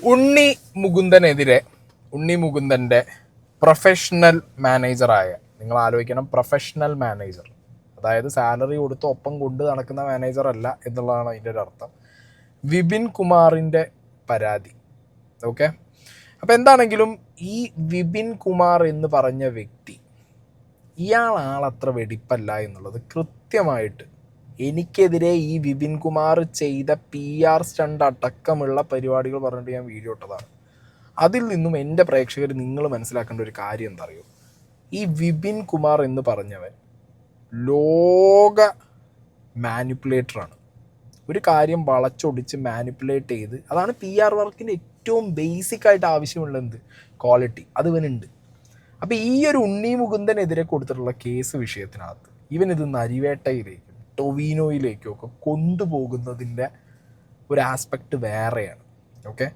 ഉണ്ണി മുകുന്ദനെതിരെ ഉണ്ണി മുകുന്ദൻ്റെ professional മാനേജറായ, നിങ്ങൾ ആലോചിക്കണം, professional manager, അതായത് സാലറി കൊടുത്ത് ഒപ്പം കൊണ്ട് നടക്കുന്ന മാനേജർ അല്ല എന്നുള്ളതാണ് അതിൻ്റെ ഒരു അർത്ഥം, വിപിൻ കുമാറിൻ്റെ പരാതി. ഓക്കെ, അപ്പോൾ എന്താണെങ്കിലും ഈ വിപിൻ കുമാർ എന്ന് പറഞ്ഞ വ്യക്തി, ഇയാൾ ആളത്ര വെടിപ്പല്ല എന്നുള്ളത് കൃത്യമായിട്ട് എനിക്കെതിരെ ഈ വിപിൻ കുമാർ ചെയ്ത PR സ്റ്റണ്ട് അടക്കമുള്ള പരിപാടികൾ പറഞ്ഞിട്ട് ഞാൻ വീഡിയോ ഇട്ടതാണ്. അതിൽ നിന്നും എൻ്റെ പ്രേക്ഷകർ നിങ്ങൾ മനസ്സിലാക്കേണ്ട ഒരു കാര്യം എന്താ അറിയോ, ഈ വിപിൻ കുമാർ എന്ന് പറഞ്ഞവൻ ലോക മാനിപ്പുലേറ്ററാണ്. ഒരു കാര്യം വളച്ചൊടിച്ച് മാനിപ്പുലേറ്റ് ചെയ്ത്, അതാണ് PR വർക്കിൻ്റെ ഏറ്റവും ബേസിക് ആയിട്ട് ആവശ്യമുള്ളത്, ക്വാളിറ്റി, അത് ഇവനുണ്ട്. അപ്പോൾ ഈ ഒരു ഉണ്ണി മുകുന്ദനെതിരെ കൊടുത്തിട്ടുള്ള കേസ് വിഷയത്തിനകത്ത് ഇവനിത് നരിവേട്ടയിലേക്കും ടൊവീനോയിലേക്കും ഒക്കെ കൊണ്ടുപോകുന്നതിൻ്റെ ഒരു ആസ്പെക്റ്റ് വേറെയാണ്. ഓക്കെ,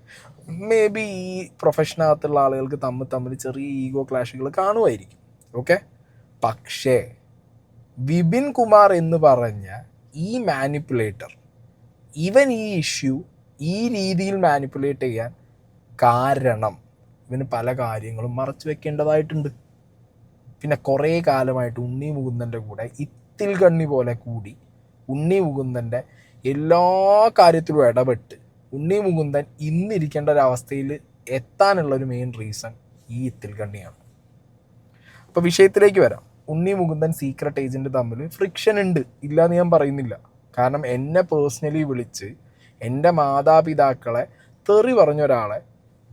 മേ ബി ഈ പ്രൊഫഷനകത്തുള്ള ആളുകൾക്ക് തമ്മിൽ ചെറിയ ഈഗോ ക്ലാഷുകൾ കാണുമായിരിക്കും. ഓക്കെ, പക്ഷേ വിപിൻ കുമാർ എന്ന് പറഞ്ഞ ഈ മാനിപ്പുലേറ്റർ, ഇവൻ ഈ ഇഷ്യൂ ഈ രീതിയിൽ മാനിപ്പുലേറ്റ് ചെയ്യാൻ കാരണം ഇവന് പല കാര്യങ്ങളും മറച്ചു വെക്കേണ്ടതായിട്ടുണ്ട്. പിന്നെ കുറേ കാലമായിട്ട് ഉണ്ണി മുകുന്ദൻ്റെ കൂടെ ഇത്തിൽ കണ്ണി പോലെ കൂടി ഉണ്ണി മുകുന്ദൻ്റെ എല്ലാ കാര്യത്തിലും ഇടപെട്ട് ഉണ്ണി മുകുന്ദൻ ഇന്നിരിക്കേണ്ട ഒരവസ്ഥയിൽ എത്താനുള്ളൊരു മെയിൻ റീസൺ ഈ ഇത്തിൽ കണ്ണിയാണ്. അപ്പോൾ വിഷയത്തിലേക്ക് വരാം. ഉണ്ണി മുകുന്ദൻ സീക്രട്ട് ഏജൻറ്റ് തമ്മിൽ ഫ്രിക്ഷൻ ഉണ്ട്, ഇല്ലയെന്ന് ഞാൻ പറയുന്നില്ല. കാരണം എന്നെ പേഴ്സണലി വിളിച്ച് എൻ്റെ മാതാപിതാക്കളെ തെറി പറഞ്ഞ ഒരാളെ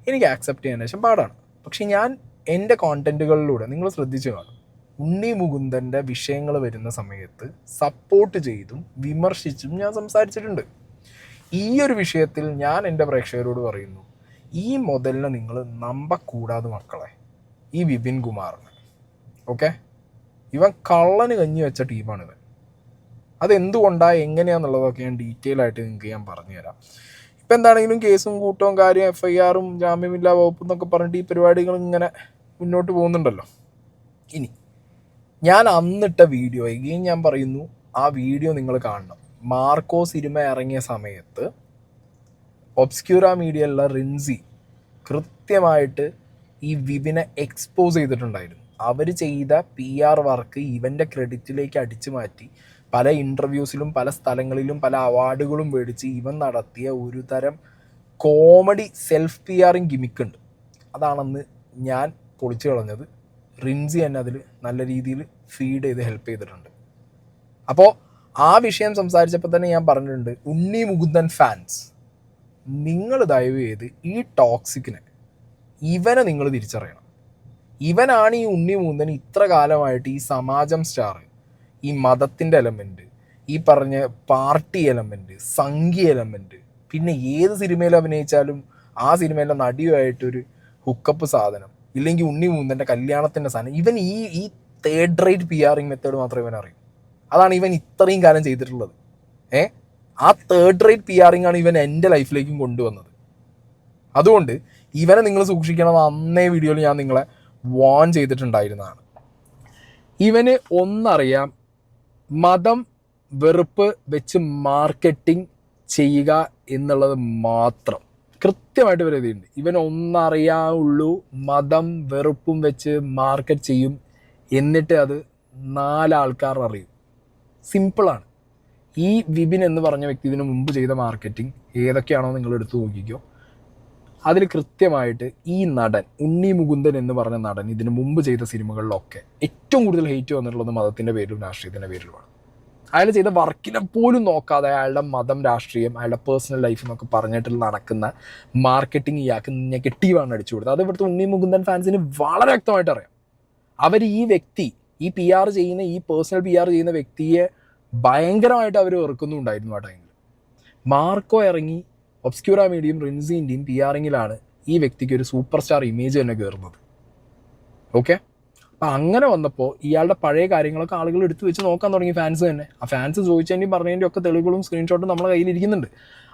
എനിക്ക് ആക്സെപ്റ്റ് ചെയ്യാൻ ശേഷം പാടാണ്. പക്ഷെ ഞാൻ എൻ്റെ കോണ്ടൻറ്റുകളിലൂടെ നിങ്ങൾ ശ്രദ്ധിച്ചു കാണും, ഉണ്ണി മുകുന്ദൻ്റെ വിഷയങ്ങൾ വരുന്ന സമയത്ത് സപ്പോർട്ട് ചെയ്തും വിമർശിച്ചും ഞാൻ സംസാരിച്ചിട്ടുണ്ട്. ഈ ഒരു വിഷയത്തിൽ ഞാൻ എൻ്റെ പ്രേക്ഷകരോട് പറയുന്നു, ഈ മുതലിനെ നിങ്ങൾ നമ്പക്കൂടാതെ മക്കളെ, ഈ വിപിൻ കുമാറിന്. ഓക്കെ, ഇവൻ കള്ളന് കഞ്ഞി വെച്ച ടീമാണ് ഇവൻ. അതെന്തുകൊണ്ടാണ് എങ്ങനെയാണെന്നുള്ളതൊക്കെ ഞാൻ ഡീറ്റെയിൽ ആയിട്ട് നിങ്ങൾക്ക് ഞാൻ പറഞ്ഞുതരാം. ഇപ്പം എന്താണെങ്കിലും കേസും കൂട്ടവും കാര്യം FIR-ഉം ജാമ്യമില്ലാ വകുപ്പ് എന്നൊക്കെ പറഞ്ഞിട്ട് ഈ പരിപാടികൾ ഇങ്ങനെ മുന്നോട്ട് പോകുന്നുണ്ടല്ലോ. ഇനി ഞാൻ അന്നിട്ട വീഡിയോ എഗെയിൻ ഞാൻ പറയുന്നു, ആ വീഡിയോ നിങ്ങൾ കാണണം. മാർക്കോ സിനിമ ഇറങ്ങിയ സമയത്ത് ഒബ്സ്ക്യൂറ മീഡിയയിലുള്ള റിൻസി കൃത്യമായിട്ട് ഈ വിപിനെ എക്സ്പോസ് ചെയ്തിട്ടുണ്ടായിരുന്നു. അവർ ചെയ്ത PR വർക്ക് ഇവൻ്റെ ക്രെഡിറ്റിലേക്ക് അടിച്ചു മാറ്റി പല ഇൻ്റർവ്യൂസിലും പല സ്ഥലങ്ങളിലും പല അവാർഡുകളും മേടിച്ച് ഇവൻ നടത്തിയ ഒരു തരം കോമഡി സെൽഫ് PRing ഗിമിക്കുണ്ട്. അതാണെന്ന് ഞാൻ പൊളിച്ചു കളഞ്ഞത്. റിൻസി തന്നെ അതിൽ നല്ല രീതിയിൽ ഫീഡ് ചെയ്ത് ഹെൽപ്പ് ചെയ്തിട്ടുണ്ട്. അപ്പോൾ ആ വിഷയം സംസാരിച്ചപ്പോൾ തന്നെ ഞാൻ പറഞ്ഞിട്ടുണ്ട്, ഉണ്ണി മുകുന്ദൻ ഫാൻസ്, നിങ്ങൾ ദയവ് ചെയ്ത് ഈ ടോക്സിക്കിനെ, ഇവനെ നിങ്ങൾ തിരിച്ചറിയണം. ഇവനാണ് ഈ ഉണ്ണി മുകുന്ദൻ ഇത്ര കാലമായിട്ട് ഈ സമാജം സ്റ്റാർ, ഈ മതത്തിൻ്റെ എലമെൻറ്റ്, ഈ പറഞ്ഞ പാർട്ടി എലമെൻറ്റ്, സംഘി എലമെൻറ്റ്, പിന്നെ ഏത് സിനിമയിൽ അഭിനയിച്ചാലും ആ സിനിമയിലെ നടിയുമായിട്ടൊരു ഹുക്കപ്പ് സാധനം, ഇല്ലെങ്കിൽ ഉണ്ണി മുകുന്ദൻ്റെ കല്യാണത്തിൻ്റെ സാധനം, ഇവൻ ഈ തേർഡ് റേറ്റ് PRing മെത്തേഡ് മാത്രമേ ഇവൻ അറിയൂ. അതാണ് ഇവൻ ഇത്രയും കാലം ചെയ്തിട്ടുള്ളത്. ആ തേർഡ് റേറ്റ് PRing ആണ് ഇവൻ എൻ്റെ ലൈഫിലേക്കും കൊണ്ടുവന്നത്. അതുകൊണ്ട് ഇവനെ നിങ്ങൾ സൂക്ഷിക്കണം. അന്നേ വീഡിയോയിൽ ഞാൻ നിങ്ങളെ വാൺ ചെയ്തിട്ടുണ്ടായിരുന്നതാണ്. ഇവന് ഒന്നറിയാം, മതം വെറുപ്പ് വെച്ച് മാർക്കറ്റിംഗ് ചെയ്യുക എന്നുള്ളത് മാത്രം കൃത്യമായിട്ട് വരുന്നുണ്ട്. ഇവൻ ഒന്നറിയാവുള്ളൂ, മതം വെറുപ്പും വെച്ച് മാർക്കറ്റ് ചെയ്യും, എന്നിട്ട് അത് 4 ആൾക്കാർ അറിയും. സിമ്പിളാണ്. ഈ വിപിൻ എന്ന് പറഞ്ഞ വ്യക്തി ഇതിനു മുമ്പ് ചെയ്ത മാർക്കറ്റിംഗ് ഏതൊക്കെയാണോ നിങ്ങൾ എടുത്തു നോക്കിക്കോ. അതിൽ കൃത്യമായിട്ട് ഈ നടൻ ഉണ്ണി മുകുന്ദൻ എന്ന് പറഞ്ഞ നടൻ ഇതിനു മുമ്പ് ചെയ്ത സിനിമകളിലൊക്കെ ഏറ്റവും കൂടുതൽ ഹെയ്റ്റ് വന്നിട്ടുള്ളത് മതത്തിൻ്റെ പേരിലും രാഷ്ട്രീയത്തിൻ്റെ പേരിലുമാണ്. അയാൾ ചെയ്ത വർക്കിനെ പോലും നോക്കാതെ അയാളുടെ മതം, രാഷ്ട്രീയം, അയാളുടെ പേഴ്സണൽ ലൈഫ് എന്നൊക്കെ പറഞ്ഞിട്ട് നടക്കുന്ന മാർക്കറ്റിംഗ് ഇയാൾക്ക് നെഗറ്റീവാണ് അടിച്ചു കൊടുത്തത്. അത് ഇവിടുത്തെ ഉണ്ണി മുകുന്ദൻ ഫാൻസിന് വളരെ വ്യക്തമായിട്ട് അറിയാം. അവർ ഈ വ്യക്തി, ഈ PR ചെയ്യുന്ന, ഈ പേഴ്സണൽ PR ചെയ്യുന്ന വ്യക്തിയെ ഭയങ്കരമായിട്ട് അവർ വെറുക്കുന്നുണ്ടായിരുന്നു ആ ടൈമിൽ. മാർക്കോ ഇറങ്ങി ഒബ്സ്ക്യൂറ മീഡിയയും റിൻസിൻ്റെയും PRingലാണ് ഈ വ്യക്തിക്ക് ഒരു സൂപ്പർ സ്റ്റാർ ഇമേജ് തന്നെ കയറുന്നത്. ഓക്കെ, അപ്പം അങ്ങനെ വന്നപ്പോൾ ഇയാളുടെ പഴയ കാര്യങ്ങളൊക്കെ ആളുകൾ എടുത്തു വെച്ച് നോക്കാൻ തുടങ്ങി, ഫാൻസ് തന്നെ. ആ ഫാൻസ് ചോദിച്ചതിൻ്റെയും പറഞ്ഞതിൻ്റെയും ഒക്കെ തെളിവുകളും സ്ക്രീൻഷോട്ടും നമ്മളെ കയ്യിലിരിക്കുന്നുണ്ട്.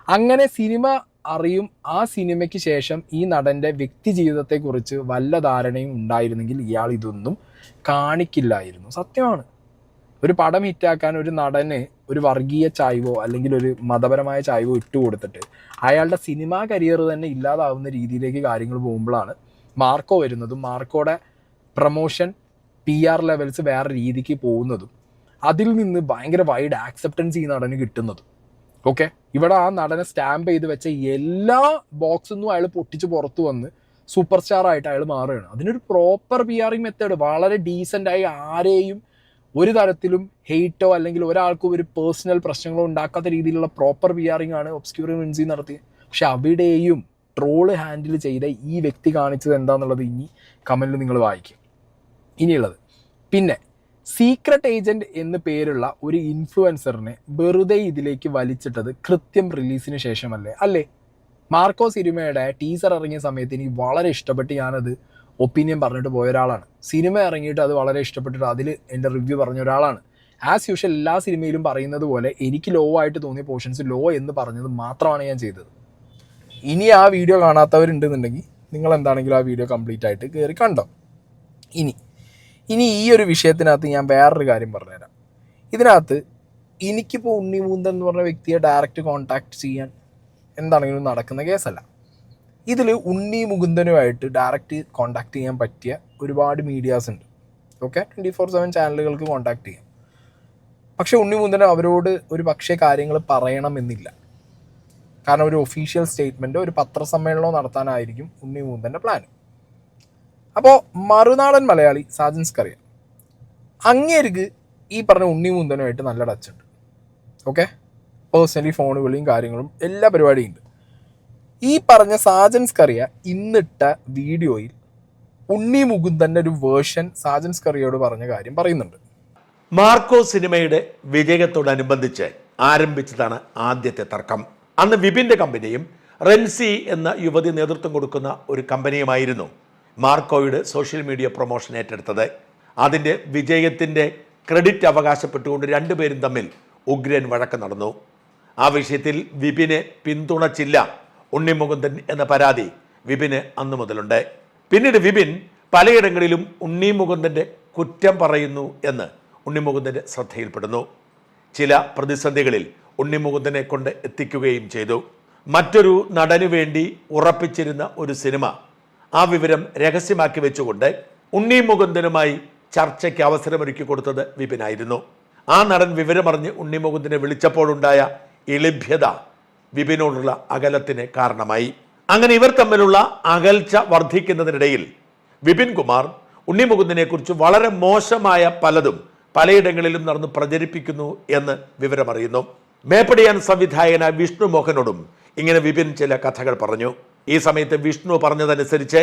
അങ്ങനെ സിനിമ അറിയും. ആ സിനിമയ്ക്ക് ശേഷം ഈ നടൻ്റെ വ്യക്തി ജീവിതത്തെക്കുറിച്ച് വല്ല ധാരണയും ഉണ്ടായിരുന്നെങ്കിൽ ഇയാൾ ഇതൊന്നും കാണിക്കില്ലായിരുന്നു. സത്യമാണ്. ഒരു പടം ഹിറ്റാക്കാൻ ഒരു നടന് ഒരു വർഗീയ ചായ്വോ അല്ലെങ്കിൽ ഒരു മതപരമായ ചായ്വോ ഇട്ട് കൊടുത്തിട്ട് അയാളുടെ സിനിമാ കരിയർ തന്നെ ഇല്ലാതാവുന്ന രീതിയിലേക്ക് കാര്യങ്ങൾ പോകുമ്പോഴാണ് മാർക്കോ വരുന്നതും മാർക്കോയുടെ പ്രൊമോഷൻ PR ലെവൽസ് വേറെ രീതിക്ക് പോകുന്നതും അതിൽ നിന്ന് ഭയങ്കര വൈഡ് ആക്സെപ്റ്റൻസ് ഈ നടന് കിട്ടുന്നതും. ഓക്കെ, ഇവിടെ ആ നടനെ സ്റ്റാമ്പ് ചെയ്ത് വെച്ച എല്ലാ ബോക്സിൽ നിന്നും അയാൾ പൊട്ടിച്ച് പുറത്തു വന്ന് സൂപ്പർ സ്റ്റാർ ആയിട്ട് അയാൾ മാറുകയാണ്. അതിനൊരു പ്രോപ്പർ PR മെത്തേഡ്, വളരെ ഡീസൻ്റായി ആരെയും ഒരു തരത്തിലും ഹെയ്റ്റോ അല്ലെങ്കിൽ ഒരാൾക്കും ഒരു പേഴ്സണൽ പ്രശ്നങ്ങളോ ഉണ്ടാക്കാത്ത രീതിയിലുള്ള പ്രോപ്പർ PR ആണ് ഒബ്സ്ക്യൂർ വിൻസി നടത്തിയത്. പക്ഷെ അവിടെയും ട്രോള് ഹാൻഡിൽ ചെയ്ത ഈ വ്യക്തി കാണിച്ചത് എന്താണെന്നുള്ളത് ഇനി കമൻറ്റിൽ നിങ്ങൾ വായിക്കും. ഇനിയുള്ളത് പിന്നെ സീക്രട്ട് ഏജൻറ്റ് എന്ന് പേരുള്ള ഒരു ഇൻഫ്ലുവൻസറിനെ വെറുതെ ഇതിലേക്ക് വലിച്ചിട്ടത് കൃത്യം റിലീസിന് ശേഷമല്ലേ? അല്ലേ? മാർക്കോ സിനിമയുടെ ടീസർ ഇറങ്ങിയ സമയത്ത് എനിക്ക് വളരെ ഇഷ്ടപ്പെട്ട് ഞാനത് ഒപ്പീനിയൻ പറഞ്ഞിട്ട് പോയ ഒരാളാണ്. സിനിമ ഇറങ്ങിയിട്ട് അത് വളരെ ഇഷ്ടപ്പെട്ടിട്ട് അതിൽ എൻ്റെ റിവ്യൂ പറഞ്ഞ ഒരാളാണ്. ആസ് യൂഷ്വൽ എല്ലാ സിനിമയിലും പറയുന്നത് പോലെ എനിക്ക് ലോ ആയിട്ട് തോന്നിയ പോർഷൻസ് ലോ എന്ന് പറഞ്ഞത് മാത്രമാണ് ഞാൻ ചെയ്തത്. ഇനി ആ വീഡിയോ കാണാത്തവരുണ്ടെന്നുണ്ടെങ്കിൽ നിങ്ങൾ എന്താണെങ്കിലും ആ വീഡിയോ കംപ്ലീറ്റ് ആയിട്ട് കയറി കണ്ടോ. ഇനി ഈ ഒരു വിഷയത്തിനകത്ത് ഞാൻ വേറൊരു കാര്യം പറഞ്ഞുതരാം. ഇതിനകത്ത് എനിക്കിപ്പോൾ ഉണ്ണി മുകുന്ദൻ എന്ന് പറഞ്ഞ വ്യക്തിയെ ഡയറക്റ്റ് കോൺടാക്ട് ചെയ്യാൻ എന്താണെങ്കിലും നടക്കുന്ന കേസല്ല. ഇതിൽ ഉണ്ണി മുകുന്ദനുമായിട്ട് ഡയറക്റ്റ് കോൺടാക്ട് ചെയ്യാൻ പറ്റിയ ഒരുപാട് മീഡിയാസ് ഉണ്ട്. ഓക്കെ, 24/7 ചാനലുകൾക്ക് കോൺടാക്ട് ചെയ്യാം. പക്ഷേ ഉണ്ണി മുകുന്ദൻ അവരോട് ഒരു പക്ഷേ കാര്യങ്ങൾ പറയണമെന്നില്ല. കാരണം ഒരു ഒഫീഷ്യൽ സ്റ്റേറ്റ്മെൻറ്റോ ഒരു പത്രസമ്മേളനമോ നടത്താനായിരിക്കും ഉണ്ണി മുകുന്ദൻ്റെ പ്ലാൻ. അപ്പോൾ മറുനാടൻ മലയാളി സാജൻ സ്കറിയ അങ്ങേർക്ക് ഈ പറഞ്ഞ ഉണ്ണി മുകുന്ദനുമായിട്ട് നല്ല ടച്ചുണ്ട്. ഓക്കെ, പേഴ്സണലി ഫോൺ വിളിയും കാര്യങ്ങളും എല്ലാ പരിപാടിയും ഉണ്ട്. ഈ പറഞ്ഞ സാജൻ സ്കറിയ ഇന്നിട്ട വീഡിയോയിൽ ഉണ്ണി മുകുന്ദൻ്റെ ഒരു വേർഷൻ സാജൻ സ്കറിയോട് പറഞ്ഞ കാര്യം പറയുന്നുണ്ട്. മാർക്കോ സിനിമയുടെ വിജയത്തോടനുബന്ധിച്ച് ആരംഭിച്ചതാണ് ആദ്യത്തെ തർക്കം. അന്ന് വിപിൻ്റെ കമ്പനിയും റെൻസി എന്ന യുവതി നേതൃത്വം കൊടുക്കുന്ന ഒരു കമ്പനിയുമായിരുന്നു മാർക്കോയുടെ സോഷ്യൽ മീഡിയ പ്രൊമോഷൻ ഏറ്റെടുത്തത്. അതിൻ്റെ വിജയത്തിൻ്റെ ക്രെഡിറ്റ് അവകാശപ്പെട്ടുകൊണ്ട് രണ്ടുപേരും തമ്മിൽ ഉഗ്രൻ വഴക്ക് നടന്നു. ആ വിഷയത്തിൽ വിപിനെ പിന്തുണച്ചില്ല ഉണ്ണി മുകുന്ദൻ എന്ന പരാതി വിപിന് അന്നു മുതലുണ്ട്. പിന്നീട് വിപിൻ പലയിടങ്ങളിലും ഉണ്ണി മുകുന്ദൻ്റെ കുറ്റം പറയുന്നു എന്ന് ഉണ്ണി മുകുന്ദൻ്റെ ശ്രദ്ധയിൽപ്പെടുന്നു. ചില പ്രതിസന്ധികളിൽ ഉണ്ണി മുകുന്ദനെ കൊണ്ട് എത്തിക്കുകയും ചെയ്തു. മറ്റൊരു നടനു വേണ്ടി ഉറപ്പിച്ചിരുന്ന ഒരു സിനിമ ആ വിവരം രഹസ്യമാക്കി വെച്ചുകൊണ്ട് ഉണ്ണി മുകുന്ദനുമായി ചർച്ചയ്ക്ക് അവസരമൊരുക്കി കൊടുത്തത് വിപിനായിരുന്നു. ആ നടൻ വിവരമറിഞ്ഞ് ഉണ്ണി മുകുന്ദനെ വിളിച്ചപ്പോഴുണ്ടായ എളിഭ്യത വിപിനോടുള്ള അകലത്തിന് കാരണമായി. അങ്ങനെ ഇവർ തമ്മിലുള്ള അകൽച്ച വർദ്ധിക്കുന്നതിനിടയിൽ വിപിൻ കുമാർ ഉണ്ണി മുകുന്ദനെ കുറിച്ച് വളരെ മോശമായ പലതും പലയിടങ്ങളിലും നടന്ന് പ്രചരിപ്പിക്കുന്നു എന്ന് വിവരമറിയുന്നു. മേപ്പടിയാൻ സംവിധായകനായ വിഷ്ണു മോഹനോടും ഇങ്ങനെ വിപിൻ ചില കഥകൾ പറഞ്ഞു. ഈ സമയത്ത് വിഷ്ണു പറഞ്ഞതനുസരിച്ച്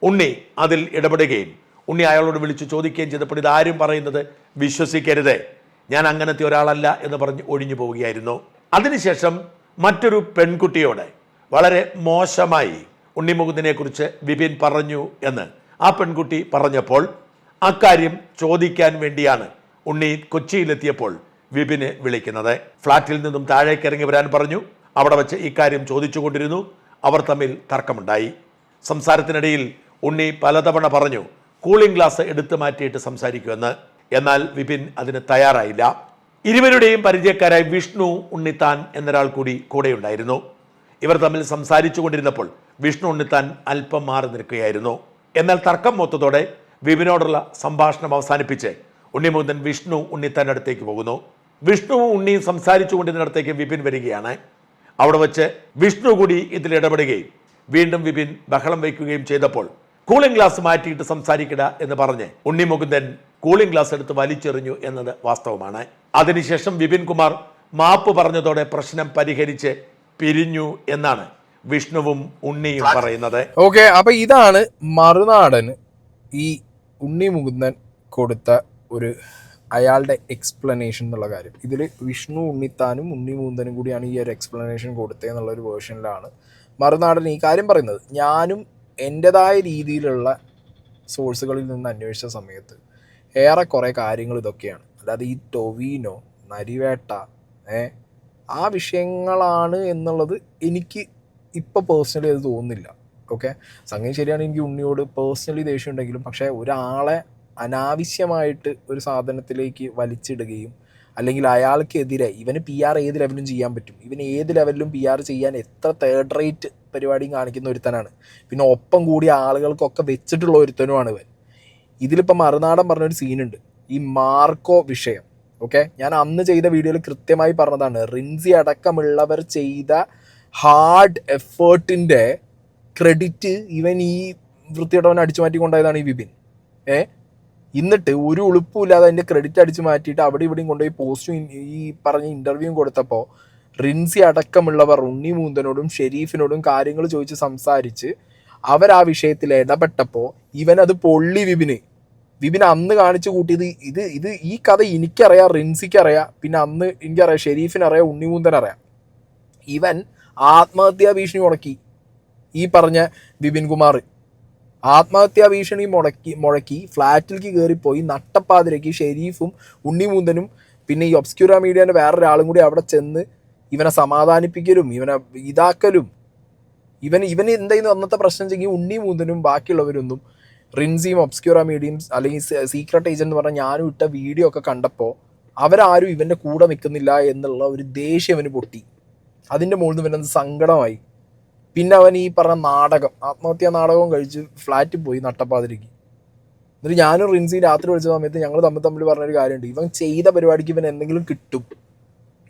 ഉണ്ണി അതിൽ ഇടപെടുകയും ഉണ്ണി അയാളോട് വിളിച്ചു ചോദിക്കുകയും ചെയ്തപ്പോൾ ഇതാരും പറയുന്നത് വിശ്വസിക്കരുത്, ഞാൻ അങ്ങനത്തെ ഒരാളല്ല എന്ന് പറഞ്ഞ് ഒഴിഞ്ഞു പോവുകയായിരുന്നു. അതിനുശേഷം മറ്റൊരു പെൺകുട്ടിയോട് വളരെ മോശമായി ഉണ്ണി മുകുന്ദനെ കുറിച്ച് വിപിൻ പറഞ്ഞു എന്ന് ആ പെൺകുട്ടി പറഞ്ഞപ്പോൾ അക്കാര്യം ചോദിക്കാൻ വേണ്ടിയാണ് ഉണ്ണി കൊച്ചിയിലെത്തിയപ്പോൾ വിപിനെ വിളിക്കുന്നത്. ഫ്ളാറ്റിൽ നിന്നും താഴേക്ക് ഇറങ്ങി വരാൻ പറഞ്ഞു. അവിടെ വെച്ച് ഇക്കാര്യം ചോദിച്ചുകൊണ്ടിരുന്നു. അവർ തമ്മിൽ തർക്കമുണ്ടായി. സംസാരത്തിനിടയിൽ ഉണ്ണി പലതവണ പറഞ്ഞു കൂളിംഗ് ഗ്ലാസ് എടുത്തു മാറ്റിയിട്ട് സംസാരിക്കുമെന്ന്. എന്നാൽ വിപിൻ അതിന് തയ്യാറായില്ല. ഇരുവരുടെയും പരിചയക്കാരായ വിഷ്ണു ഉണ്ണിത്താൻ എന്നൊരാൾ കൂടി കൂടെയുണ്ടായിരുന്നു. ഇവർ തമ്മിൽ സംസാരിച്ചു കൊണ്ടിരുന്നപ്പോൾ വിഷ്ണു ഉണ്ണിത്താൻ അല്പം മാറി നിൽക്കുകയായിരുന്നു. എന്നാൽ തർക്കം മൊത്തത്തോടെ വിപിനോടുള്ള സംഭാഷണം അവസാനിപ്പിച്ച് ഉണ്ണി മുകുന്ദൻ വിഷ്ണു ഉണ്ണിത്താൻ്റെ അടുത്തേക്ക് പോകുന്നു. വിഷ്ണുവും ഉണ്ണിയും സംസാരിച്ചു കൊണ്ടിരുന്നിടത്തേക്ക് വിപിൻ വരികയാണ്. അവിടെ വെച്ച് വിഷ്ണു കൂടി ഇതിൽ ഇടപെടുകയും വീണ്ടും വിപിൻ ബഹളം വയ്ക്കുകയും ചെയ്തപ്പോൾ കൂളിംഗ് ഗ്ലാസ് മാറ്റിയിട്ട് സംസാരിക്കട എന്ന് പറഞ്ഞ് ഉണ്ണി മുകുന്ദൻ കൂളിംഗ് ഗ്ലാസ് എടുത്ത് വലിച്ചെറിഞ്ഞു എന്നത് വാസ്തവമാണ്. അതിനുശേഷം വിപിൻ കുമാർ മാപ്പ് പറഞ്ഞതോടെ പ്രശ്നം പരിഹരിച്ച് പിരിഞ്ഞു എന്നാണ് വിഷ്ണുവും ഉണ്ണിയും പറയുന്നത്. ഓക്കെ, അപ്പൊ ഇതാണ് മറുനാടന് ഈ ഉണ്ണി മുകുന്ദൻ കൊടുത്ത ഒരു അയാളുടെ എക്സ്പ്ലനേഷൻ എന്നുള്ള കാര്യം. ഇതിൽ വിഷ്ണു ഉണ്ണിത്താനും ഉണ്ണി മുകുന്ദനും കൂടിയാണ് ഈ ഒരു എക്സ്പ്ലനേഷൻ കൊടുത്തതെന്നുള്ളൊരു വേർഷനിലാണ് മറുനാടൻ ഈ കാര്യം പറയുന്നത്. ഞാനും എൻ്റെതായ രീതിയിലുള്ള സോഴ്സുകളിൽ നിന്ന് അന്വേഷിച്ച സമയത്ത് ഏറെക്കുറെ കാര്യങ്ങൾ ഇതൊക്കെയാണ്. അല്ലാതെ ഈ ടൊവീനോ നരിവേട്ട ആ വിഷയങ്ങളാണ് എന്നുള്ളത് എനിക്ക് ഇപ്പോൾ പേഴ്സണലി അത് തോന്നുന്നില്ല. ഓക്കെ, സംഗതി ശരിയാണ്, എനിക്ക് ഉണ്ണിയോട് പേഴ്സണലി ദേഷ്യം ഉണ്ടെങ്കിലും പക്ഷേ ഒരാളെ അനാവശ്യമായിട്ട് ഒരു സാധനത്തിലേക്ക് വലിച്ചിടുകയും അല്ലെങ്കിൽ അയാൾക്കെതിരെ ഇവന് PR ഏത് ലെവലും ചെയ്യാൻ പറ്റും, ഇവന് ഏത് ലെവലിലും PR ചെയ്യാൻ എത്ര തേർഡ് റേറ്റ് പരിപാടിയും കാണിക്കുന്ന ഒരുത്തനാണ്. പിന്നെ ഒപ്പം കൂടിയ ആളുകൾക്കൊക്കെ വെച്ചിട്ടുള്ള ഒരുത്തനുമാണ് ഇവൻ. ഇതിലിപ്പോൾ മറുനാടൻ പറഞ്ഞൊരു സീനുണ്ട്, ഈ മാർക്കോ വിഷയം. ഓക്കെ, ഞാൻ അന്ന് ചെയ്ത വീഡിയോയിൽ കൃത്യമായി പറഞ്ഞതാണ്, റിൻസി അടക്കമുള്ളവർ ചെയ്ത ഹാർഡ് എഫേർട്ടിൻ്റെ ക്രെഡിറ്റ് ഇവൻ ഈ വൃത്തിയോടവൻ അടിച്ചു മാറ്റിക്കൊണ്ടായതാണ് ഈ വിപിൻ. എന്നിട്ട് ഒരു ഉളുപ്പുമില്ലാതെ അതിൻ്റെ ക്രെഡിറ്റ് അടിച്ചു മാറ്റിയിട്ട് അവിടെ ഇവിടെയും കൊണ്ടുപോയി പോസ്റ്റും ഈ പറഞ്ഞ ഇൻ്റർവ്യൂവും കൊടുത്തപ്പോൾ റിൻസി അടക്കമുള്ളവർ ഉണ്ണി മൂന്തനോടും ഷെരീഫിനോടും കാര്യങ്ങൾ ചോദിച്ച് സംസാരിച്ച് അവരാ വിഷയത്തിൽ ഇടപെട്ടപ്പോൾ ഇവനത് പൊള്ളി. വിപിൻ അന്ന് കാണിച്ചു കൂട്ടിയത് ഇത് ഈ കഥ എനിക്കറിയാം, റിൻസിക്കറിയാം, പിന്നെ അന്ന് എനിക്കറിയാം, ഷെരീഫിനറിയാം, ഉണ്ണി മൂന്തനറിയാം. ഇവൻ ആത്മഹത്യാ ഭീഷണി മുടക്കി. ഈ പറഞ്ഞ വിപിൻ കുമാർ ആത്മഹത്യാ ഭീഷണി മുഴക്കി ഫ്ലാറ്റിലേക്ക് കയറിപ്പോയി നട്ടപ്പാതിരയ്ക്ക് ഷെരീഫും ഉണ്ണി മൂന്തനും പിന്നെ ഈ ഒബ്സ്ക്യൂറ മീഡിയൻ്റെ വേറൊരാളും കൂടി അവിടെ ചെന്ന് ഇവനെ സമാധാനിപ്പിക്കലും ഇവനെ ഇതാക്കലും. ഇവന് എന്തായിരുന്നു അന്നത്തെ പ്രശ്നം വെച്ചെങ്കിൽ ഉണ്ണി മൂന്തനും ബാക്കിയുള്ളവരൊന്നും റിൻസിയും ഒബ്സ്ക്യൂറ മീഡിയയും അല്ലെങ്കിൽ സീക്രട്ട് ഏജന്റ് എന്ന് പറഞ്ഞാൽ ഞാനും ഇട്ട വീഡിയോ ഒക്കെ കണ്ടപ്പോൾ അവരാരും ഇവൻ്റെ കൂടെ നിൽക്കുന്നില്ല എന്നുള്ള ഒരു ദേഷ്യം അവന് പൊട്ടി. അതിൻ്റെ മുകളിൽ നിന്ന് ഇവനത് സങ്കടമായി. പിന്നെ അവൻ ഈ പറഞ്ഞ നാടകം, ആത്മഹത്യാ നാടകവും കഴിച്ച് ഫ്ലാറ്റിൽ പോയി നട്ടപ്പാതിരിക്ക്. എന്നിട്ട് ഞാനും റിൻസി രാത്രി വിളിച്ച സമയത്ത് ഞങ്ങൾ തമ്മിൽ പറഞ്ഞൊരു കാര്യമുണ്ട്, ഇവൻ ചെയ്ത പരിപാടിക്ക് ഇവൻ എന്തെങ്കിലും കിട്ടും,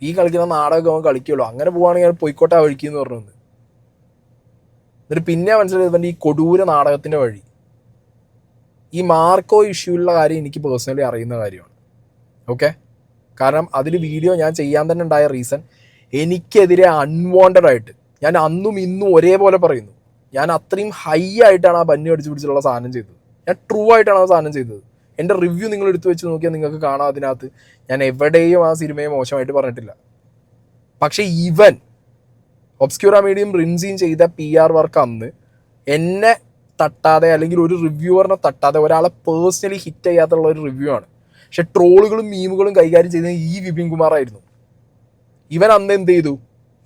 ഈ കളിക്കുന്ന നാടകം അവൻ കളിക്കുള്ളൂ, അങ്ങനെ പോവുകയാണെങ്കിൽ അവൻ പൊയ്ക്കോട്ടെ വഴിക്കെന്ന് പറഞ്ഞു. എന്നിട്ട് പിന്നെ മനസ്സിലായത് ഇവൻ്റെ ഈ കൊടൂര നാടകത്തിൻ്റെ വഴി. ഈ മാർക്കോ ഇഷ്യൂള്ള കാര്യം എനിക്ക് പേഴ്സണലി അറിയുന്ന കാര്യമാണ്. ഓക്കെ, കാരണം അതിൽ വീഡിയോ ഞാൻ ചെയ്യാൻ തന്നെ ഉണ്ടായ റീസൺ, എനിക്കെതിരെ അൺവാണ്ടഡ് ആയിട്ട് ഞാൻ അന്നും ഇന്നും ഒരേപോലെ പറയുന്നു, ഞാൻ അത്രയും ഹൈ ആയിട്ടാണ് ആ ബന്നി അടിച്ചു പിടിച്ചുള്ള സാധനം ചെയ്തത്. ഞാൻ ട്രൂ ആയിട്ടാണ് ആ സാധനം ചെയ്തത്. എൻ്റെ റിവ്യൂ നിങ്ങൾ എടുത്തു വെച്ച് നോക്കിയാൽ നിങ്ങൾക്ക് കാണാം, അതിനകത്ത് ഞാൻ എവിടെയും ആ സിനിമയെ മോശമായിട്ട് പറഞ്ഞിട്ടില്ല. പക്ഷേ ഇവൻ ഒബ്സ്ക്യൂറ മീഡിയയും റിൻസിയും ചെയ്ത PR വർക്ക് അന്ന് എന്നെ തട്ടാതെ അല്ലെങ്കിൽ ഒരു റിവ്യൂവറിനെ തട്ടാതെ ഒരാളെ പേഴ്സണലി ഹിറ്റ് ചെയ്യാത്തുള്ള ഒരു റിവ്യൂ ആണ്. പക്ഷെ ട്രോളുകളും മീമുകളും കൈകാര്യം ചെയ്തത് ഈ വിപിൻ കുമാറായിരുന്നു. ഇവൻ അന്ന് എന്ത് ചെയ്തു,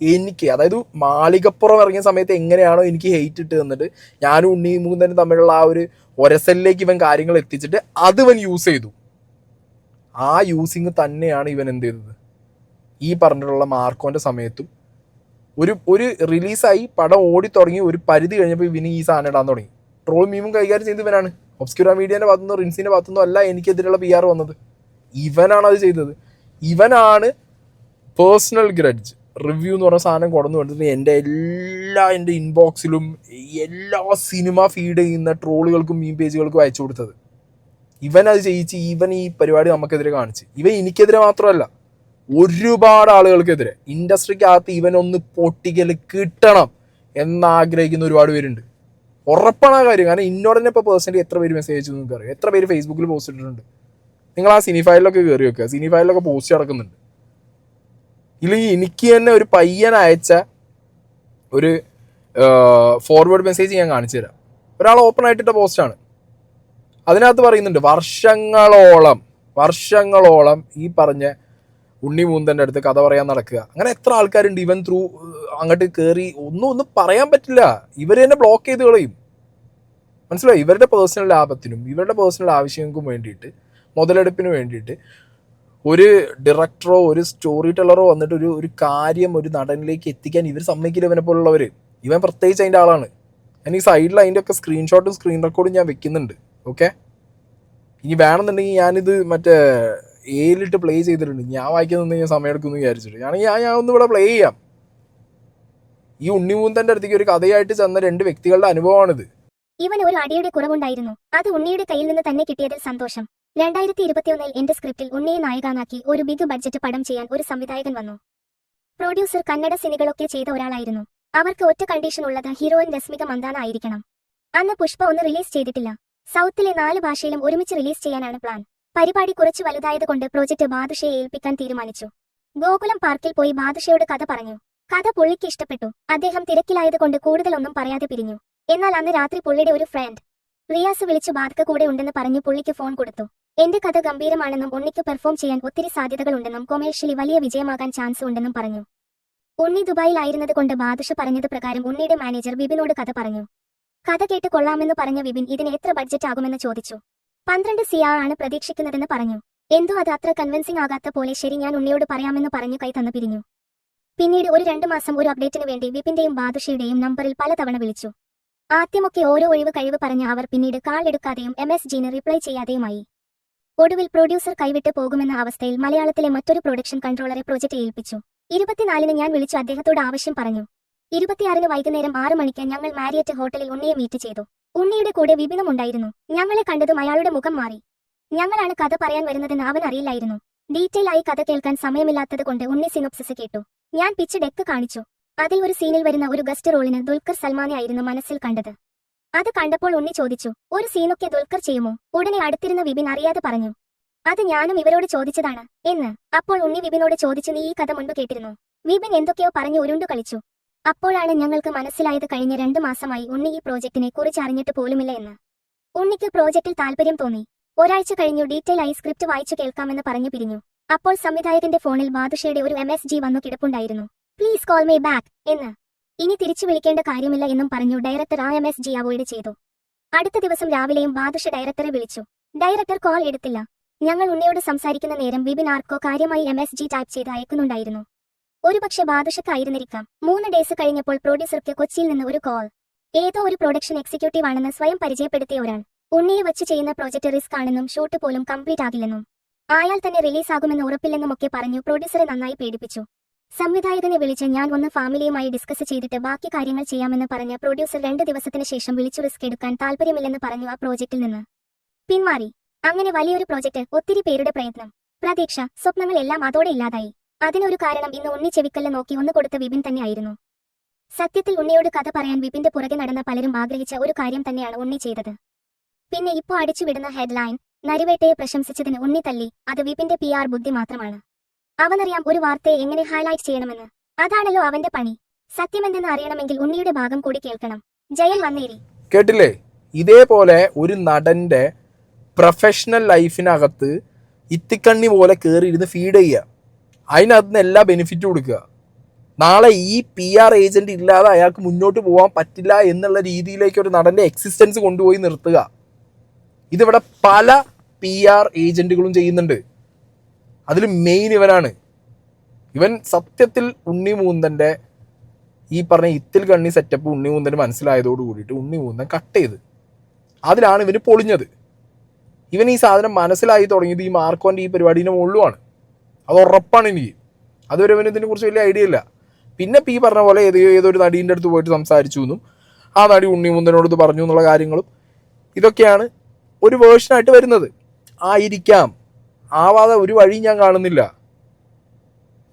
എനിക്ക് അതായത് മാളികപ്പുറം ഇറങ്ങിയ സമയത്ത് എങ്ങനെയാണോ എനിക്ക് ഹെയ്റ്റ് ഇട്ട് തന്നിട്ട് ഞാനും ഉണ്ണി മൂന്നനും തമ്മിലുള്ള ആ ഒരു ഒരസലിലേക്ക് ഇവൻ കാര്യങ്ങൾ എത്തിച്ചിട്ട് അത് ഇവൻ യൂസ് ചെയ്തു. ആ യൂസിങ് തന്നെയാണ് ഇവൻ എന്ത് ചെയ്തത് ഈ പറഞ്ഞിട്ടുള്ള മാർക്കോൻ്റെ സമയത്തും. ഒരു റിലീസായി പടം ഓടി തുടങ്ങി ഒരു പരിധി കഴിഞ്ഞപ്പോൾ ഇവന് ഈ സാധനം ഇടാൻ തുടങ്ങി. ട്രോൾ മീമും കൈകാര്യം ചെയ്ത് ഇവനാണ്. ഒബ്സ്ക്യൂറ മീഡിയൻ്റെ ഭാഗത്തുനിന്നോ റിൻസിൻ്റെ ഭാഗത്തുനിന്നോ അല്ല എനിക്കെതിരെയുള്ള PR വന്നത്, ഇവനാണ് അത് ചെയ്തത്. ഇവനാണ് പേഴ്സണൽ ഗ്രഡ്ജ് റിവ്യൂ എന്ന് പറഞ്ഞ സാധനം കൊണ്ടു വന്നിട്ട് എൻ്റെ ഇൻബോക്സിലും എല്ലാ സിനിമ ഫീഡ് ചെയ്യുന്ന ട്രോളുകൾക്കും മീം പേജുകൾക്കും അയച്ചു കൊടുത്തത്. ഇവൻ അത് ചെയ്യിച്ച് ഇവൻ ഈ പരിപാടി നമുക്കെതിരെ കാണിച്ച്. ഇവൻ എനിക്കെതിരെ മാത്രമല്ല, ഒരുപാട് ആളുകൾക്കെതിരെ ഇൻഡസ്ട്രിക്കകത്ത് ഇവനൊന്ന് പൊട്ടിക്കൽ കിട്ടണം എന്നാഗ്രഹിക്കുന്ന ഒരുപാട് പേരുണ്ട്. ഉറപ്പാണ് ആ കാര്യം. കാരണം ഇന്നോട് തന്നെ ഇപ്പോൾ പേഴ്സണലി എത്ര പേര് മെസ്സേജ് അയച്ചു നിങ്ങൾക്ക് അറിയാം, എത്ര പേര് ഫേസ്ബുക്കിൽ പോസ്റ്റ് ഇട്ടിട്ടുണ്ട്. നിങ്ങൾ ആ സിനി ഫയലിലൊക്കെ കയറി വെക്കുക, സിനി ഫയലിലൊക്കെ പോസ്റ്റ് നടക്കുന്നുണ്ട്. ഇല്ലെങ്കിൽ എനിക്ക് തന്നെ ഒരു പയ്യൻ അയച്ച ഒരു ഫോർവേഡ് മെസ്സേജ് ഞാൻ കാണിച്ചു തരാം. ഒരാൾ ഓപ്പൺ ആയിട്ടിട്ട പോസ്റ്റാണ്. അതിനകത്ത് പറയുന്നുണ്ട് വർഷങ്ങളോളം ഈ പറഞ്ഞ ഉണ്ണി മൂന്തൻ്റെ അടുത്ത് കഥ പറയാൻ നടക്കുക. അങ്ങനെ എത്ര ആൾക്കാരുണ്ട് ഇവൻ ത്രൂ അങ്ങോട്ട് കയറി ഒന്നും പറയാൻ പറ്റില്ല. ഇവർ തന്നെ ബ്ലോക്ക് ചെയ്ത് കളയും. മനസ്സിലായി? ഇവരുടെ പേഴ്സണൽ ലാഭത്തിനും ഇവരുടെ പേഴ്സണൽ ആവശ്യങ്ങൾക്കും വേണ്ടിയിട്ട്, മുതലെടുപ്പിന് വേണ്ടിയിട്ട് ഒരു ഡയറക്ടറോ ഒരു സ്റ്റോറി ടെല്ലറോ വന്നിട്ട് ഒരു കാര്യം ഒരു നടനിലേക്ക് എത്തിക്കാൻ ഇവർ സമ്മതിക്കില്ല. ഇവനെ പോലുള്ളവർ. ഇവൻ പ്രത്യേകിച്ച് അതിൻ്റെ ആളാണ്. ഞാൻ ഈ സൈഡിൽ അതിൻ്റെ ഒക്കെ സ്ക്രീൻഷോട്ടും സ്ക്രീൻ റെക്കോർഡും ഞാൻ വെക്കുന്നുണ്ട്. ഓക്കെ, ഇനി വേണമെന്നുണ്ടെങ്കിൽ ഞാനിത് മറ്റേ ഏലിട്ട് പ്ലേ ചെയ്തിട്ടുണ്ട്. ഞാൻ വായിക്കാൻ ഞാൻ സമയം എടുക്കുമെന്ന് വിചാരിച്ചിട്ട് ഞാൻ ഒന്ന് ഇവിടെ പ്ലേ ചെയ്യാം. ഈ ഉണ്ണിമൂന്തൻ്റെ അടുത്തേക്ക് ഒരു കഥയായിട്ട് ചെന്ന 2 വ്യക്തികളുടെ അനുഭവമാണിത്. ഇവന് ഒരു അടിയുടെ കുറവുണ്ടായിരുന്നു. അത് ഉണ്ണിയുടെ കയ്യിൽ നിന്ന് തന്നെ കിട്ടിയതിൽ സന്തോഷം. 2021 എന്റെ സ്ക്രിപ്റ്റിൽ ഉണ്ണിയെ നായകനാക്കി ഒരു ബിഗ് ബഡ്ജറ്റ് പടം ചെയ്യാൻ ഒരു സംവിധായകൻ വന്നു. പ്രൊഡ്യൂസർ കന്നഡ സിനിമകളൊക്കെ ചെയ്ത ഒരാളായിരുന്നു. അവർക്ക് ഒറ്റ കണ്ടീഷൻ ഉള്ളത്, ഹീറോയിൻ രശ്മിക മന്ദാന ആയിരിക്കണം. അന്ന് പുഷ്പ 1 റിലീസ് ചെയ്തിട്ടില്ല. സൗത്തിലെ 4 ഭാഷയിലും ഒരുമിച്ച് റിലീസ് ചെയ്യാനാണ് പ്ലാൻ. പരിപാടി കുറച്ച് വലുതായതുകൊണ്ട് പ്രോജക്റ്റ് ബാദുഷയെ ഏൽപ്പിക്കാൻ തീരുമാനിച്ചു. ഗോകുലം പാർക്കിൽ പോയി ബാദുഷയോട് കഥ പറഞ്ഞു. കഥ പുള്ളിക്ക് ഇഷ്ടപ്പെട്ടു. അദ്ദേഹം തിരക്കിലായതുകൊണ്ട് കൂടുതലൊന്നും പറയാതെ പിരിഞ്ഞു. എന്നാൽ അന്ന് രാത്രി പുള്ളിയുടെ ഒരു ഫ്രണ്ട് റിയാസ് വിളിച്ചു ബാദ്ക കൂടെ ഉണ്ടെന്ന് പറഞ്ഞു പുള്ളിക്ക് ഫോൺ കൊടുത്തു. എന്റെ കഥ ഗംഭീരമാണെന്നും ഉണ്ണിക്ക് പെർഫോം ചെയ്യാൻ ഒത്തിരി സാധ്യതകളുണ്ടെന്നും കൊമേഴ്ഷ്യലി വലിയ വിജയമാകാൻ ചാൻസ് ഉണ്ടെന്നും പറഞ്ഞു. ഉണ്ണി ദുബായിലായിരുന്നത് കൊണ്ട് ബാദുഷ പറഞ്ഞത് പ്രകാരം ഉണ്ണിയുടെ മാനേജർ വിപിനോട് കഥ പറഞ്ഞു. കഥ കേട്ട് കൊള്ളാമെന്ന് പറഞ്ഞ വിപിൻ ഇതിന് എത്ര ബഡ്ജറ്റ് ആകുമെന്ന് ചോദിച്ചു. 12 CR ആണ് പ്രതീക്ഷിക്കുന്നതെന്ന് പറഞ്ഞു. എന്തോ അത് അത്ര കൺവിൻസിംഗ് ആകാത്ത പോലെ ശരി ഞാൻ ഉണ്ണിയോട് പറയാമെന്ന് പറഞ്ഞു കൈ തന്നു പിരിഞ്ഞു. പിന്നീട് ഒരു 2 മാസം ഒരു അപ്ഡേറ്റിന് വേണ്ടി വിപിന്റെയും ബാദുഷയുടെയും നമ്പറിൽ പലതവണ വിളിച്ചു. ആദ്യമൊക്കെ ഓരോ ഒഴിവ് കഴിവ് പറഞ്ഞ അവർ പിന്നീട് കാൾ എടുക്കാതെയും MSGന് റിപ്ലൈ ചെയ്യാതെയുമായി. ഒടുവിൽ പ്രൊഡ്യൂസർ കൈവിട്ട് പോകുമെന്ന അവസ്ഥയിൽ മലയാളത്തിലെ മറ്റൊരു പ്രൊഡക്ഷൻ കൺട്രോളറെ പ്രോജക്റ്റ് ഏൽപ്പിച്ചു. 24-ന് ഞാൻ വിളിച്ചു അദ്ദേഹത്തോട് ആവശ്യം പറഞ്ഞു. 26-ന് വൈകുന്നേരം 6 മണിക്ക് ഞങ്ങൾ മാരിയറ്റ് ഹോട്ടലിൽ ഉണ്ണിയെ മീറ്റ് ചെയ്തു. ഉണ്ണിയുടെ കൂടെ വിപിനും ഉണ്ടായിരുന്നു. ഞങ്ങളെ കണ്ടതും അയാളുടെ മുഖം മാറി. ഞങ്ങളാണ് കഥ പറയാൻ വരുന്നതെന്ന് അവൻ അറിയില്ലായിരുന്നു. ഡീറ്റെയിൽ ആയി കഥ കേൾക്കാൻ സമയമില്ലാത്തത് കൊണ്ട് ഉണ്ണി സിനോപ്സിസ് കേട്ടു. ഞാൻ പിച്ച് ഡെക്ക് കാണിച്ചു. അതിൽ ഒരു സീനിൽ വരുന്ന ഒരു ഗസ്റ്റ് റോളിന് ദുൽഖർ സൽമാനെ ആയിരുന്നു മനസ്സിൽ കണ്ടത്. അത് കണ്ടപ്പോൾ ഉണ്ണി ചോദിച്ചു, ഒരു സീനൊക്കെ ദുൽഖർ ചെയ്യുമോ? ഉടനെ അടുത്തിരുന്ന വിപിൻ അറിയാതെ പറഞ്ഞു, അത് ഞാനും ഇവരോട് ചോദിച്ചതാണ് എന്ന്. അപ്പോൾ ഉണ്ണി വിപിനോട് ചോദിച്ചു, നീ ഈ കഥ മുൻപ് കേട്ടിരുന്നോ? വിപിൻ എന്തൊക്കെയോ പറഞ്ഞു ഉരുണ്ടു കളിച്ചു. അപ്പോഴാണ് ഞങ്ങൾക്ക് മനസ്സിലായത് കഴിഞ്ഞ 2 മാസമായി ഉണ്ണി ഈ പ്രോജക്റ്റിനെ കുറിച്ച് അറിഞ്ഞിട്ട് പോലുമില്ല എന്ന്. ഉണ്ണിക്ക് പ്രോജക്റ്റിൽ താല്പര്യം തോന്നി. ഒരാഴ്ച കഴിഞ്ഞു ഡീറ്റെയിൽ ആയി സ്ക്രിപ്റ്റ് വായിച്ചു കേൾക്കാമെന്ന് പറഞ്ഞു പിരിഞ്ഞു. അപ്പോൾ സംവിധായകന്റെ ഫോണിൽ ബാദുഷയുടെ ഒരു MSG വന്നു കിടപ്പുണ്ടായിരുന്നു. പ്ലീസ് കോൾ മീ ബാക്ക് എന്ന്. ഇനി തിരിച്ചു വിളിക്കേണ്ട കാര്യമില്ല എന്നും പറഞ്ഞു ഡയറക്ടർ ആ MSG അവോയ്ഡ് ചെയ്തു. അടുത്ത ദിവസം രാവിലെയും ബാദുഷ ഡയറക്ടറെ വിളിച്ചു. ഡയറക്ടർ കോൾ എടുത്തില്ല. ഞങ്ങൾ ഉണ്ണിയോട് സംസാരിക്കുന്ന നേരം വിപിൻ ആർക്കോ കാര്യമായി MSG ടൈപ്പ് ചെയ്ത് അയക്കുന്നുണ്ടായിരുന്നു. ഒരുപക്ഷെ ബാദുഷക്കായിരുന്നിരിക്കാം. 3 ഡേയ്സ് കഴിഞ്ഞപ്പോൾ പ്രൊഡ്യൂസർക്ക് കൊച്ചിയിൽ നിന്ന് ഒരു കോൾ. ഏതോ ഒരു പ്രൊഡക്ഷൻ എക്സിക്യൂട്ടീവ് ആണെന്ന് സ്വയം പരിചയപ്പെടുത്തിയ ഒരാൾ. ഉണ്ണിയെ വച്ച് ചെയ്യുന്ന പ്രോജക്റ്റ് റിസ്ക് ആണെന്നും ഷൂട്ട് പോലും കംപ്ലീറ്റ് ആകില്ലെന്നും അയാൾ തന്നെ റിലീസാകുമെന്ന് ഉറപ്പില്ലെന്നുമൊക്കെ പറഞ്ഞു പ്രൊഡ്യൂസറെ നന്നായി പേടിപ്പിച്ചു. സംവിധായകനെ വിളിച്ച് ഞാൻ ഒന്ന് ഫാമിലിയുമായി ഡിസ്കസ് ചെയ്തിട്ട് ബാക്കി കാര്യങ്ങൾ ചെയ്യാമെന്ന് പറഞ്ഞ പ്രൊഡ്യൂസർ 2 ദിവസത്തിന് ശേഷം വിളിച്ചു റിസ്ക് എടുക്കാൻ താല്പര്യമില്ലെന്ന് പറഞ്ഞു ആ പ്രോജക്റ്റിൽ നിന്ന് പിന്മാറി. അങ്ങനെ വലിയൊരു പ്രോജക്റ്റ്, ഒത്തിരി പേരുടെ പ്രയത്നം, പ്രതീക്ഷ, സ്വപ്നങ്ങൾ എല്ലാം അതോടെ ഇല്ലാതായി. അതിനൊരു കാരണം ഇന്ന് ഉണ്ണി ചെവിക്കല്ല് നോക്കി ഒന്ന് കൊടുത്ത വിപിൻ തന്നെയായിരുന്നു. സത്യത്തിൽ ഉണ്ണിയോട് കഥ പറയാൻ വിപിന്റെ പുറകെ നടന്ന പലരും ആഗ്രഹിച്ച ഒരു കാര്യം തന്നെയാണ് ഉണ്ണി ചെയ്തത്. പിന്നെ ഇപ്പോൾ അടിച്ചുവിടുന്ന ഹെഡ്ലൈൻ, നരിവേട്ടയെ പ്രശംസിച്ചതിന് ഉണ്ണി തല്ലി, അത് വിപിന്റെ PR ബുദ്ധി മാത്രമാണ്. അവനറിയാം ഒരു വാർത്തയെ എങ്ങനെ ഹൈലൈറ്റ് ചെയ്യണമെന്ന്. അതാണല്ലോ അവന്റെ പണി. സത്യമെന്തെന്ന് അറിയണമെങ്കിൽ ഉണ്ണിയുടെ ഭാഗം കൂടി കേൾക്കണം. ജയൻ വന്നേരി. കേട്ടില്ലേ? ഇതേപോലെ ഒരു നടന്റെ പ്രൊഫഷണൽ ലൈഫിനകത്ത് ഇത്തിക്കണ്ണി പോലെ കയറിയിരുന്ന് ഫീഡ് ചെയ്യുക, അതിനകത്ത് നിന്ന് എല്ലാ ബെനിഫിറ്റും കൊടുക്കുക. നാളെ ഈ PR ഏജന്റ് ഇല്ലാതെ അയാൾക്ക് മുന്നോട്ട് പോകാൻ പറ്റില്ല എന്നുള്ള രീതിയിലേക്ക് ഒരു നടന്റെ എക്സിസ്റ്റൻസ് കൊണ്ടുപോയി നിർത്തുക. ഇതിവിടെ പല PR ഏജന്റുകളും ചെയ്യുന്നുണ്ട്. അതിൽ മെയിൻ ഇവനാണ്. ഇവൻ സത്യത്തിൽ ഉണ്ണി മൂന്തൻ്റെ ഈ പറഞ്ഞ ഇത്തിൽ കണ്ണി സെറ്റപ്പ് ഉണ്ണി മൂന്തന് മനസ്സിലായതോട് കൂടിയിട്ട് ഉണ്ണി മൂന്തൻ കട്ട് ചെയ്ത് അതിലാണ് ഇവന് പൊളിഞ്ഞത്. ഇവൻ ഈ സാധനം മനസ്സിലായി തുടങ്ങിയത് ഈ മാർക്കോൻ്റെ ഈ പരിപാടീൻ്റെ മുകളിലുമാണ്. അത് ഉറപ്പാണ് എനിക്ക്. അതുവരെ ഇവന് ഇതിനെക്കുറിച്ച് വലിയ ഐഡിയ ഇല്ല. പിന്നെ ഈ പറഞ്ഞ പോലെ ഏതൊരു നടീൻ്റെ അടുത്ത് പോയിട്ട് സംസാരിച്ചു എന്നും ആ നടി ഉണ്ണി മൂന്തനോട് ഇത് പറഞ്ഞു എന്നുള്ള കാര്യങ്ങളും ഇതൊക്കെയാണ് ഒരു വേർഷനായിട്ട് വരുന്നത്. ആയിരിക്കാം, ആവാതെ ഒരു വഴി ഞാൻ കാണുന്നില്ല.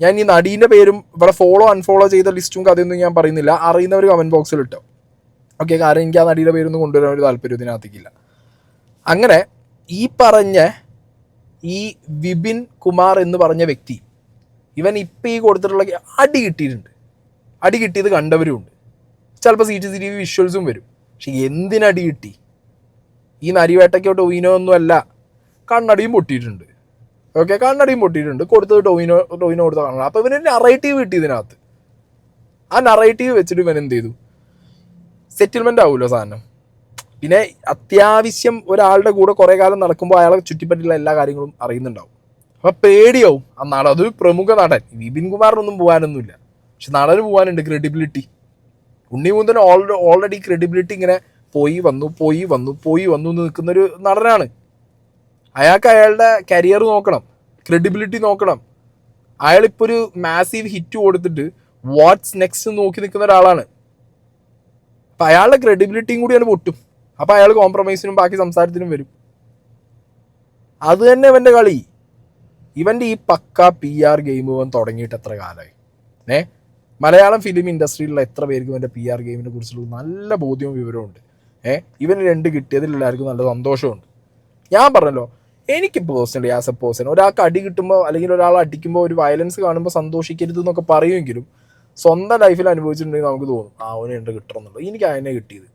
ഞാൻ ഈ നടീൻ്റെ പേരും ഇവിടെ ഫോളോ അൺഫോളോ ചെയ്ത ലിസ്റ്റും കഥയൊന്നും ഞാൻ പറയുന്നില്ല. അറിയുന്നവർ കമൻറ്റ് ബോക്സിൽ ഇട്ടോ. ഓക്കെ, കാരണം എനിക്ക് ആ നടിയുടെ പേരൊന്നും കൊണ്ടുവരാൻ ഒരു താല്പര്യം ഇതിനകത്തേക്കില്ല. അങ്ങനെ ഈ പറഞ്ഞ ഈ വിപിൻ കുമാർ എന്ന് പറഞ്ഞ വ്യക്തി, ഇവൻ ഇപ്പം ഈ കൊടുത്തിട്ടുള്ള അടി കിട്ടിയിട്ടുണ്ട്. അടി കിട്ടിയത് കണ്ടവരുമുണ്ട്. ചിലപ്പോൾ CCTV വിഷ്വൽസും വരും. പക്ഷെ എന്തിനടി കിട്ടി? ഈ നരിവേട്ടയ്ക്കോ ടൊവിനോ ഒന്നും അല്ല, കണ്ണടിയും പൊട്ടിയിട്ടുണ്ട്. ഓക്കെ, കണ്ണടിയും പൊട്ടിയിട്ടുണ്ട്. കൊടുത്തത് ടൊവിനോ കൊടുത്ത കാണണം. അപ്പോൾ ഇവന് നറേറ്റീവ് കിട്ടി ഇതിനകത്ത്. ആ നറേറ്റീവ് വെച്ചിട്ട് ഇവൻ എന്ത് ചെയ്തു? സെറ്റിൽമെൻ്റ് ആവുമല്ലോ സാധനം. പിന്നെ അത്യാവശ്യം ഒരാളുടെ കൂടെ കുറേ കാലം നടക്കുമ്പോൾ അയാളെ ചുറ്റിപ്പറ്റിയുള്ള എല്ലാ കാര്യങ്ങളും അറിയുന്നുണ്ടാവും. അപ്പം പേടിയാവും ആ നടൻ. അത് പ്രമുഖ നടൻ വിപിൻ കുമാറിനൊന്നും പോകാനൊന്നുമില്ല, പക്ഷെ നടന് പോകാനുണ്ട് ക്രെഡിബിലിറ്റി. ഉണ്ണി മൂന്തൻ ഓൾറെഡി ക്രെഡിബിലിറ്റി ഇങ്ങനെ പോയി വന്നു നിൽക്കുന്നൊരു നടനാണ്. അയാൾക്ക് അയാളുടെ കരിയർ നോക്കണം, ക്രെഡിബിലിറ്റി നോക്കണം. അയാളിപ്പോൾ ഒരു മാസീവ് ഹിറ്റ് കൊടുത്തിട്ട് വാട്ട്സ് നെക്സ്റ്റ് നോക്കി നിൽക്കുന്ന ഒരാളാണ്. അപ്പം അയാളുടെ ക്രെഡിബിലിറ്റിയും കൂടിയാണ് പൊട്ടും. അപ്പം അയാൾ കോംപ്രമൈസിനും ബാക്കി സംസാരത്തിനും വരും. അത് തന്നെ ഇവൻ്റെ കളി. ഇവൻ്റെ ഈ പക്ക PR ഗെയിം ഇവൻ തുടങ്ങിയിട്ട് എത്ര കാലമായി? മലയാളം ഫിലിം ഇൻഡസ്ട്രിയിലുള്ള എത്ര പേർക്ക് ഇവൻ്റെ PR ഗെയിമിനെ കുറിച്ചുള്ള നല്ല ബോധ്യവും വിവരമുണ്ട്. ഇവന് 2 കിട്ടിയതിൽ എല്ലാവർക്കും നല്ല സന്തോഷമുണ്ട്. ഞാൻ പറഞ്ഞല്ലോ, എനിക്ക് പേഴ്സണലി ആസ് എ പേഴ്സൺ ഒരാൾക്ക് അടി കിട്ടുമ്പോൾ അല്ലെങ്കിൽ ഒരാൾ അടിക്കുമ്പോൾ ഒരു വയലൻസ് കാണുമ്പോൾ സന്തോഷിക്കരുത് എന്നൊക്കെ പറയുമെങ്കിലും സ്വന്തം ലൈഫിൽ അനുഭവിച്ചിട്ടുണ്ടെങ്കിൽ നമുക്ക് തോന്നും അവന് ഉണ്ട് കിട്ടണം എന്നുള്ളത്. എനിക്ക് അതിനെ കിട്ടിയത്.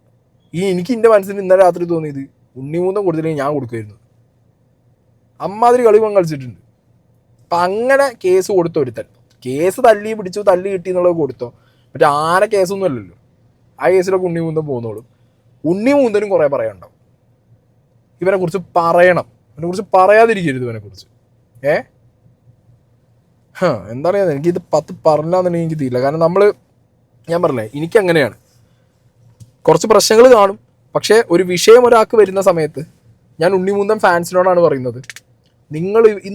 എനിക്ക് എൻ്റെ മനസ്സിൽ ഇന്നലെ രാത്രി തോന്നിയത് ഉണ്ണിമൂന്തം കൊടുത്തില്ലെങ്കിൽ ഞാൻ കൊടുക്കുമായിരുന്നു. അമ്മാതിരി കളി ഇവൻ കളിച്ചിട്ടുണ്ട്. അപ്പം അങ്ങനെ കേസ് കൊടുത്ത ഒരുത്തൻ, കേസ് തല്ലി പിടിച്ചു തല്ലി കിട്ടി എന്നുള്ളത് കൊടുത്തോ. മറ്റേ ആന കേസൊന്നും അല്ലല്ലോ. ആ കേസിലൊക്കെ ഉണ്ണിമൂന്തം പോകുന്നോളും. ഉണ്ണിമൂന്തനും കുറേ പറയാനുണ്ടാവും. ഇവനെക്കുറിച്ച് പറയണം, ഇവനെക്കുറിച്ച് പറയാതിരിക്കരുത് ഇവനെക്കുറിച്ച്. എന്താ പറയുക, എനിക്കിത് 10 പറഞ്ഞാന്നുണ്ടെങ്കിൽ എനിക്ക് തീരില്ല. കാരണം ഞാൻ പറഞ്ഞില്ലേ, എനിക്കങ്ങനെയാണ്. കുറച്ച് പ്രശ്നങ്ങൾ കാണും, പക്ഷേ ഒരു വിഷയം ഒരാൾക്ക് വരുന്ന സമയത്ത് ഞാൻ ഉണ്ണിമുന്തൻ ഫാൻസിനോടാണ് പറയുന്നത്,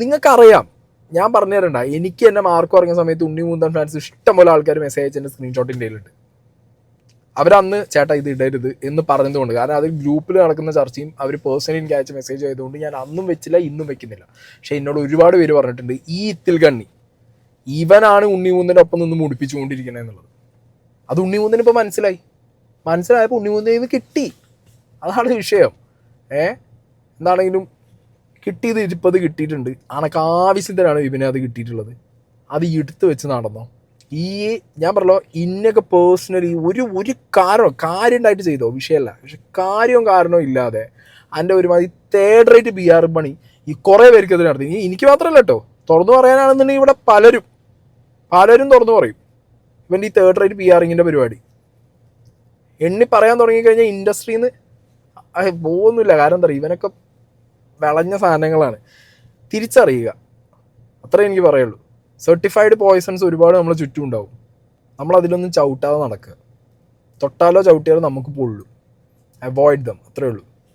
നിങ്ങൾക്കറിയാം, ഞാൻ പറഞ്ഞു തരണ്ട, എനിക്ക് എന്നെ മാർക്ക് പറഞ്ഞ സമയത്ത് ഉണ്ണിമുന്തൻ ഫാൻസ് ഇഷ്ടംപോലെ ആൾക്കാർ മെസ്സേജ് അയച്ചതിൻ്റെ സ്ക്രീൻഷോട്ടിൻ്റെ ഉണ്ട്. അവരന്ന് ചേട്ടാ ഇത് ഇടരുത് എന്ന് പറഞ്ഞതുകൊണ്ട്, കാരണം അത് ഗ്രൂപ്പിൽ നടക്കുന്ന ചർച്ചയും അവർ പേഴ്സണലി എനിക്ക് അയച്ച മെസ്സേജ് ആയതുകൊണ്ട് ഞാൻ അന്നും വെച്ചില്ല, ഇന്നും വെക്കുന്നില്ല. പക്ഷേ എന്നോട് ഒരുപാട് പേര് പറഞ്ഞിട്ടുണ്ട്, ഈ ഇത്തിൽ കണ്ണി ഇവനാണ് ഉണ്ണിമുന്തൻ്റെ ഒപ്പം നിന്ന് മുടിപ്പിച്ചുകൊണ്ടിരിക്കണേ എന്നുള്ളത്. അത് ഉണ്ണിമുന്തന് ഇപ്പോൾ മനസ്സിലായപ്പോൾ ഉണ്ണിമുന്തന് കിട്ടി, അതാണ് വിഷയം. എന്താണെങ്കിലും കിട്ടിയത് ഇപ്പോൾ അത് കിട്ടിയിട്ടുണ്ട്. അനക്ക് ആവശ്യത്തിനാണ് ഇവനെ അത് കിട്ടിയിട്ടുള്ളത്, അത് എടുത്ത് വെച്ച് നടന്നോ. ഞാൻ പറഞ്ഞല്ലോ, ഇന്നൊക്കെ പേഴ്സണലി ഒരു കാര്യം ചെയ്തോ വിഷയമല്ല, പക്ഷെ കാര്യവും ഇല്ലാതെ എൻ്റെ ഒരുമാതിരി തേർഡ് റേറ്റ് PR പണി ഈ കുറേ പേർക്ക് എതിരെ നടത്തി. എനിക്ക് മാത്രമല്ല കേട്ടോ, തുറന്നു പറയാനാണെന്നുണ്ടെങ്കിൽ ഇവിടെ പലരും തുറന്നു പറയും ഇവൻ്റെ ഈ തേർഡ് റേറ്റ് PR പരിപാടി. എണ്ണി പറയാൻ തുടങ്ങിക്കഴിഞ്ഞാൽ ഇൻഡസ്ട്രിയിൽ നിന്ന് പോകുന്നില്ല. കാരണം എന്താ പറയുക, ഇവനൊക്കെ വിളഞ്ഞ സാധനങ്ങളാണ്, തിരിച്ചറിയുക, അത്രേ എനിക്ക് പറയുള്ളൂ. സർട്ടിഫൈഡ് പോയ്സൺസ് ഒരുപാട് നമ്മളെ ചുറ്റും ഉണ്ടാവും, നമ്മളതിലൊന്നും ചവിട്ടാതെ നടക്കുക. തൊട്ടാലോ ചവിട്ടിയാലോ നമുക്ക് പൊള്ളും. അവോയ്ഡ് ദം, അത്രേ ഉള്ളൂ.